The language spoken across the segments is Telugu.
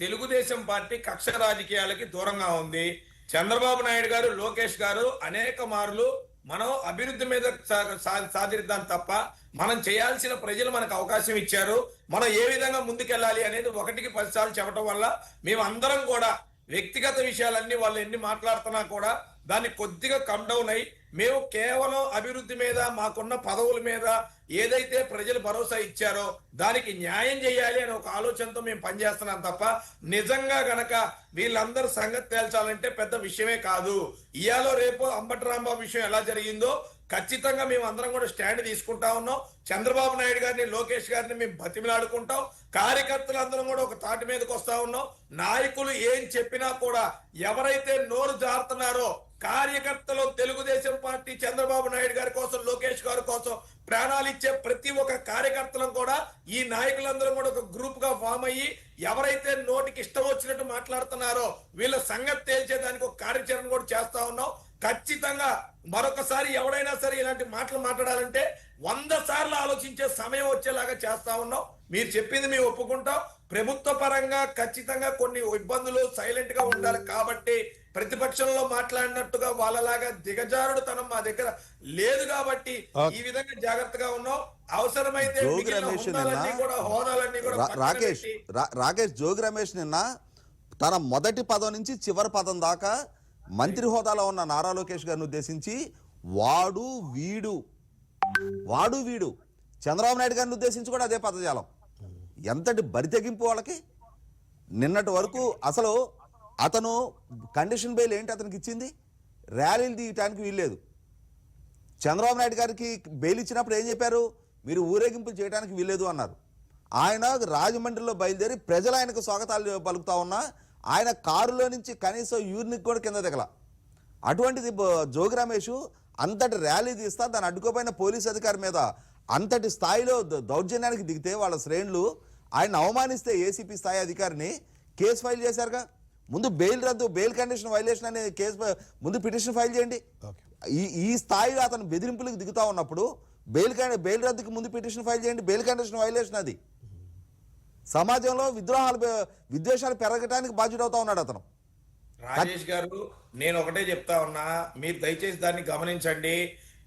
తెలుగుదేశం పార్టీ కక్ష రాజకీయాలకి దూరంగా ఉంది. చంద్రబాబు నాయుడు గారు, లోకేష్ గారు అనేక మార్లు మనం అభివృద్ధి మీద సాధిద్దాం తప్ప మనం చేయాల్సిన ప్రజలు మనకు అవకాశం ఇచ్చారు. మనం ఏ విధంగా ముందుకెళ్ళాలి అనేది 1కి 10 సార్లు చెప్పడం వల్ల మేమందరం కూడా వ్యక్తిగత విషయాలన్నీ వాళ్ళు ఎన్ని మాట్లాడుతున్నా కూడా దాన్ని కొద్దిగా కమ్ డౌన్ అయ్యి మేము కేవలం అభివృద్ధి మీద మాకున్న పదవుల మీద ఏదైతే ప్రజలు భరోసా ఇచ్చారో దానికి న్యాయం చేయాలి అనే ఒక ఆలోచనతో మేము పనిచేస్తున్నాం తప్ప నిజంగా గనక వీళ్ళందరూ సంగతి తేల్చాలంటే పెద్ద విషయమే కాదు. ఇయాలో రేపు అంబటి రాంబాబు విషయం ఎలా జరిగిందో ఖచ్చితంగా మేము అందరం కూడా స్టాండ్ తీసుకుంటా ఉన్నాం. చంద్రబాబు నాయుడు గారిని, లోకేష్ గారిని మేము బతిమిలాడుకుంటాం. కార్యకర్తలు అందరం కూడా ఒక తాటి మీదకి వస్తా ఉన్నాం. నాయకులు ఏం చెప్పినా కూడా ఎవరైతే నోరు జారుతున్నారో కార్యకర్తలు తెలుగుదేశం పార్టీ చంద్రబాబు నాయుడు గారి కోసం, లోకేష్ గారి కోసం ప్రాణాలు ఇచ్చే ప్రతి ఒక్క కార్యకర్తలం కూడా ఈ నాయకులందరూ కూడా ఒక గ్రూప్ గా ఫామ్ అయ్యి ఎవరైతే నోటికి ఇష్టం వచ్చినట్టు మాట్లాడుతున్నారో వీళ్ళ సంగతి తేల్చేదానికి ఒక కార్యాచరణ కూడా చేస్తా ఉన్నాం. ఖచ్చితంగా మరొకసారి ఎవరైనా సరే ఇలాంటి మాటలు మాట్లాడాలంటే 100 సార్లు ఆలోచించే సమయం వచ్చేలాగా చేస్తా ఉన్నాం. మీరు చెప్పింది మేము ఒప్పుకుంటాం. ప్రభుత్వ పరంగా ఖచ్చితంగా కొన్ని ఇబ్బందులు సైలెంట్ గా ఉండాలి కాబట్టి ప్రతిపక్షంలో మాట్లాడినట్టుగా వాళ్ళలాగా దిగజారుడుతనం మా దగ్గర లేదు కాబట్టి ఈ విధంగా జాగ్రత్తగా ఉన్నాం. అవసరమైతే రాకేష్ జోగి రమేష్ నిన్న తన మొదటి పదం నుంచి చివరి పదం దాకా మంత్రి హోదాలో ఉన్న నారా లోకేష్ గారిని ఉద్దేశించి వాడు వీడు చంద్రబాబు నాయుడు గారిని ఉద్దేశించి కూడా అదే పదజాలం. ఎంతటి బరితెగింపు వాళ్ళకి. నిన్నటి వరకు అసలు అతను కండిషన్ బెయిల్ ఏంటి అతనికి ఇచ్చింది? ర్యాలీలు తీయటానికి వీల్లేదు. చంద్రబాబు నాయుడు గారికి బెయిల్ ఇచ్చినప్పుడు ఏం చెప్పారు? మీరు ఊరేగింపులు చేయడానికి వీల్లేదు అన్నారు. ఆయన రాజమండ్రిలో బయలుదేరి ప్రజలు ఆయనకు స్వాగతాలు పలుకుతా ఉన్నా ఆయన కారులో నుంచి కనీసం యూరిన్కి కూడా కింద దిగల. అటువంటిది జోగి రమేష్ అంతటి ర్యాలీ తీస్తా దాన్ని అడ్డుకోపోయిన పోలీస్ అధికారి మీద అంతటి స్థాయిలో దౌర్జన్యానికి దిగితే వాళ్ళ శ్రేణులు ఆయన అవమానిస్తే ఏసీపీ స్థాయి అధికారిని కేసు ఫైల్ చేశారుగా. ముందు బెయిల్ రద్దు, బెయిల్ కండిషన్ వైలేషన్ అనే కేసు ముందు పిటిషన్ ఫైల్ చేయండి. ఈ స్థాయిలో అతను బెదిరింపులకు దిగుతా ఉన్నప్పుడు బెయిల్ రద్దుకి ముందు పిటిషన్ ఫైల్ చేయండి. బెయిల్ కండిషన్ వైలేషన్ అది. సమాజంలో విద్వేషాలు పెరగటానికి బాధ్యుడవుతా ఉన్నాడు అతను. రాజేష్ గారు, నేను ఒకటే చెప్తా ఉన్నా, మీరు దయచేసి దాన్ని గమనించండి.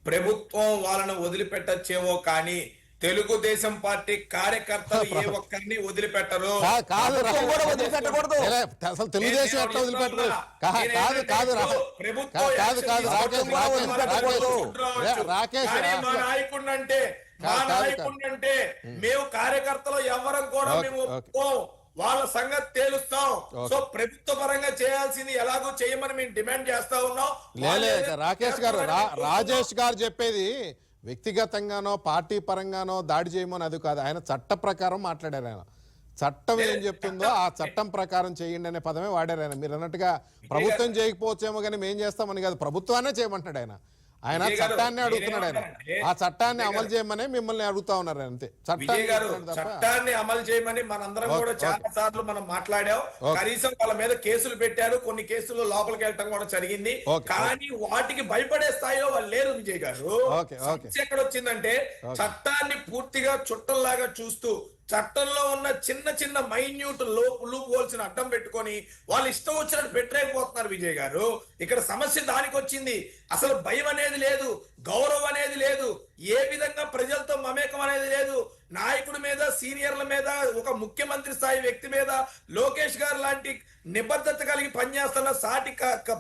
ప్రభుత్వం వాళ్ళను వదిలిపెట్టచ్చేమో కానీ తెలుగుదేశం పార్టీ కార్యకర్తలు ఏ ఒక్కరిని వదిలిపెట్టరు. నాయకుడినంటే మేము కార్యకర్తలు ఎవరం కూడా మేము వాళ్ళ సంగతి తేలుస్తాం. సో ప్రభుత్వ పరంగా చేయాల్సింది ఎలాగో చేయమని మేము డిమాండ్ చేస్తా ఉన్నాం. రాజేష్ గారు చెప్పేది వ్యక్తిగతంగానో పార్టీ పరంగానో దాడి చేయమని అది కాదు. ఆయన చట్ట ప్రకారం మాట్లాడారు. ఆయన చట్టం ఏం చెప్తుందో ఆ చట్టం ప్రకారం చేయండి అనే పదమే వాడారు ఆయన. మీరు అన్నట్టుగా ప్రభుత్వం చేయకపోవచ్చేమో కానీ మేం చేస్తామని కాదు, ప్రభుత్వాన్నే చేయమంటున్నాడు ఆయన. ఆయన చట్టాన్ని అడుగుతున్నాడు. ఆయన ఆ చట్టాన్ని అమలు చేయమని మిమ్మల్ని అడుగుతా ఉన్నారు. అంతే, చట్టాన్ని అమలు చేయమని మనందరం కూడా చాలా సార్లు మనం మాట్లాడాం. కనీసం వాళ్ళ మీద కేసులు పెట్టారు, కొన్ని కేసులు లోపలికి వెళ్ళటం కూడా జరిగింది. కానీ వాటికి భయపడే స్థాయిలో వాళ్ళు లేరు విజయ్ గారు. ఎక్కడ వచ్చిందంటే చట్టాన్ని పూర్తిగా చుట్టంలాగా చూస్తూ చట్టంలో ఉన్న చిన్న చిన్న మైన్యూట్ లూప్ హోల్స్ అడ్డం పెట్టుకొని వాళ్ళు ఇష్టం వచ్చినట్టు పెట్టలేకపోతున్నారు విజయ్ గారు. ఇక్కడ సమస్య దానికి వచ్చింది. అసలు భయం అనేది లేదు, గౌరవం అనేది లేదు, ఏ విధంగా ప్రజలతో మమేకం అనేది లేదు. నాయకుడి మీద, సీనియర్ల మీద, ఒక ముఖ్యమంత్రి స్థాయి వ్యక్తి మీద, లోకేష్ గారు లాంటి నిబద్ధత కలిగి పనిచేస్తున్న సాటి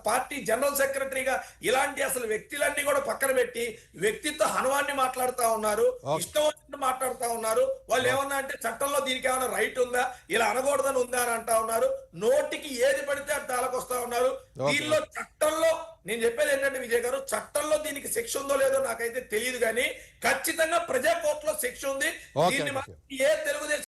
పార్టీ జనరల్ సెక్రటరీగా ఇలాంటి అసలు వ్యక్తులన్నీ కూడా పక్కన పెట్టి వ్యక్తిత్వ హనుమాన్ని మాట్లాడుతా ఉన్నారు, ఇష్టం వచ్చినట్టు మాట్లాడుతా ఉన్నారు. వాళ్ళు ఏమన్నా అంటే చట్టంలో దీనికి ఏమైనా రైట్ ఉందా, ఇలా అనకూడదని ఉందా అని అంటా ఉన్నారు. నోటికి ఏది పడితే అది తాళకొస్తా ఉన్నారు. దీనిలో చట్టంలో నేను చెప్పేది ఏంటంటే విజయ్ గారు, చట్టంలో దీనికి శిక్ష ఉందో లేదో నాకైతే తెలియదు కానీ ఖచ్చితంగా ప్రజా కోర్టులో శిక్ష ఉంది. దీన్ని ఏ తెలుగుదేశం